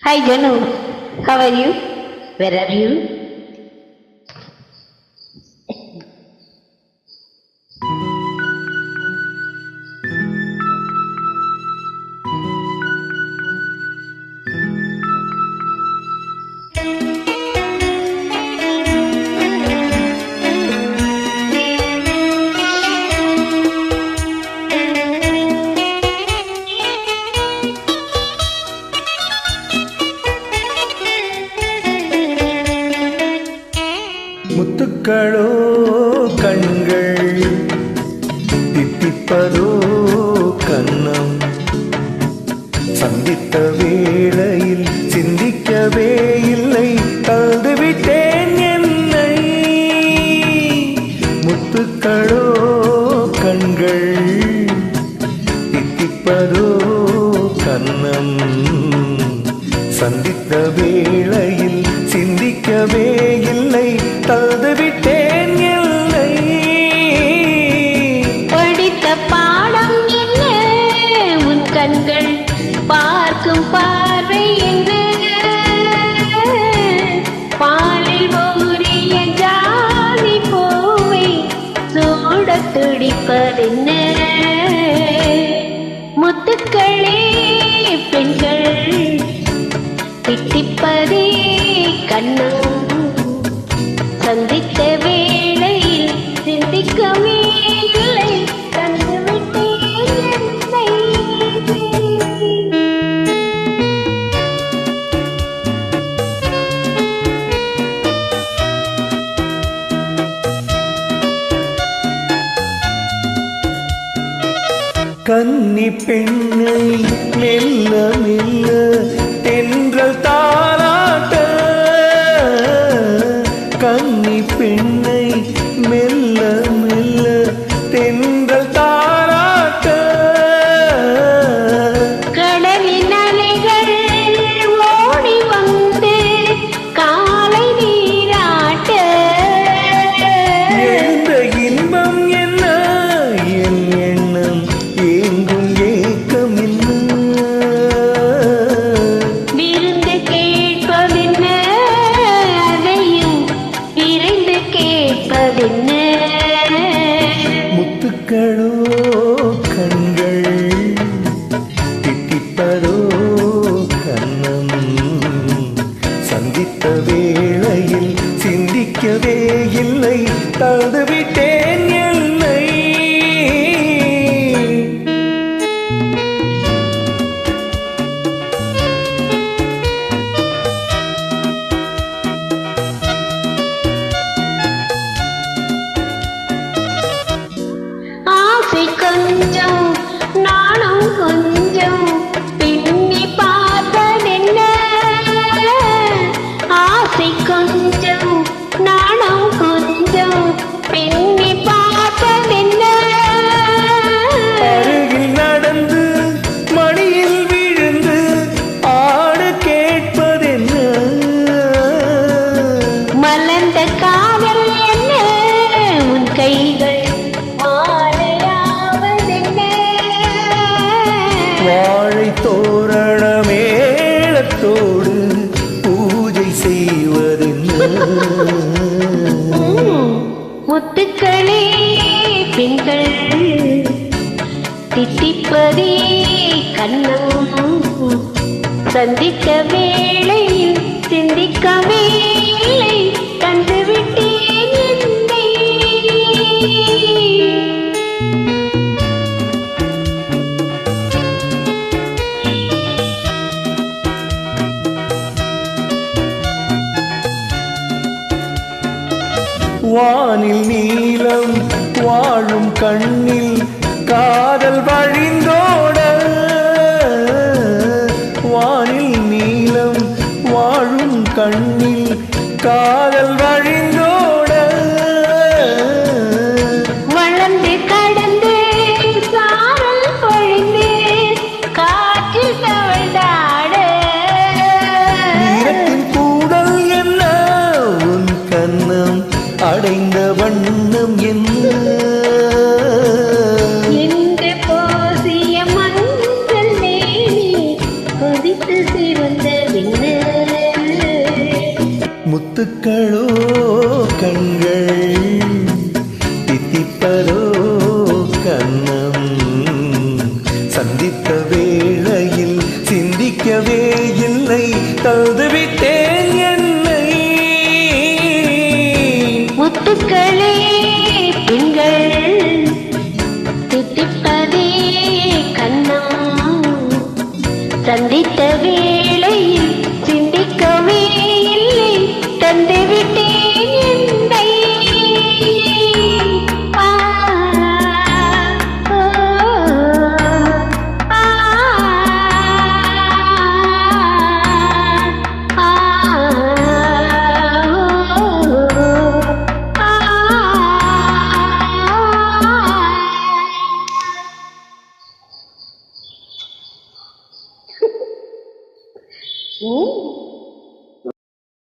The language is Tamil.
Hi Janu, how are you? Where are you? முத்துக்களோ கண்கள் தித்திப்பதோ கண்ணம் சந்தித்த வேளையில் சிந்திக்கவே இல்லை தந்துவிட்டேன் என்னை முத்துக்களோ கண்கள் தித்திப்பதோ கண்ணம் சந்தித்த வேளையில் சிந்திக்கவே இல்லை தந்துவிட்டேன் இல்லை படித்த பாடம் என்ன உன் கண்கள் பார்க்கும் பார்வை என்ன பாலில் ஊறிய ஜாதி பூவை சூட துடிப்பதென்ன முத்துக்களே பெண்கள் தித்திப்பதே கண்ணம் சந்தித்த வேளையில் சிந்திக்கவே இல்லை தந்துவிட்டேன் என்னை கன்னி பெண்ணை மெல்ல மெல்ல தென்றல் தாலாட்ட கன்னி பெண்ணை மெல்ல மெல்ல தென்றல் தாலாட்ட கடலின் அலைகள் ஓடி வந்து காலை நீராட்ட எழுந்த இன்பம் என்ன என் எண்ணம் ஏங்கும் ஏக்கம் என்ன விருந்து கேட்பதென்ன அதையும் விரைந்து கேட்பதென்ன முத்துக்களோ கண்கள் தித்திப்பதோ கண்ணம் சந்தித்த வேளையில் சிந்திக்கவே இல்லை தந்துவிட்டேன் என்னை ஆசை கொஞ்சம் நானும் கொஞ்சம் பின்னி பார்ப்பதென்ன ஆசை கொஞ்சம் நானும் கொஞ்சம் பின்னி பார்ப்பதென்ன அருகில் நடந்து மடியில் விழுந்து ஆடு கேட்பதென்ன மலர்ந்த காதல் என்ன உன் கைகள் மாலையாவதென்ன வாழை தோரண மேளத்தோடு பூஜை செய்வதென்ன முத்துக்களே பெண்கள் தித்திப்பதே கண்ணம் சந்திக்க வேளையில் சிந்திக்கவே இல்லை தந்துவிட்டேன் என்னை வானில் நீலம் வாழும் கண்ணில் காதல் வழிந்தோட வானில் நீலம் வாழும் கண்ணில் காதல் வழிந்தோட வளர்ந்து கடந்து சாரல் பொழிந்து காற்றில் தவழ்ந்தாட நீரத்தின் கூடல் என்ன உன் கண்ணம் அடைந்த வண்ணம் என்ன என்று போசிய மஞ்சள் மேனி கொதித்து சிவந்த விண்ண முத்துக்களோ கண்கள் தித்திப்பதோ கண்ணம் சந்தித்த வேளையில் சிந்திக்கவே இல்லை தந்துவிட்டேன் என்னை முத்துக்களே பெண்கள் தித்திப்பதே கண்ணம் சந்தித்த வேளையில் சிந்திக்கவே இல்லை தந்துவிட்டேன் என்னை ஆ, ஓ, ஆ, ஆ, ஓ.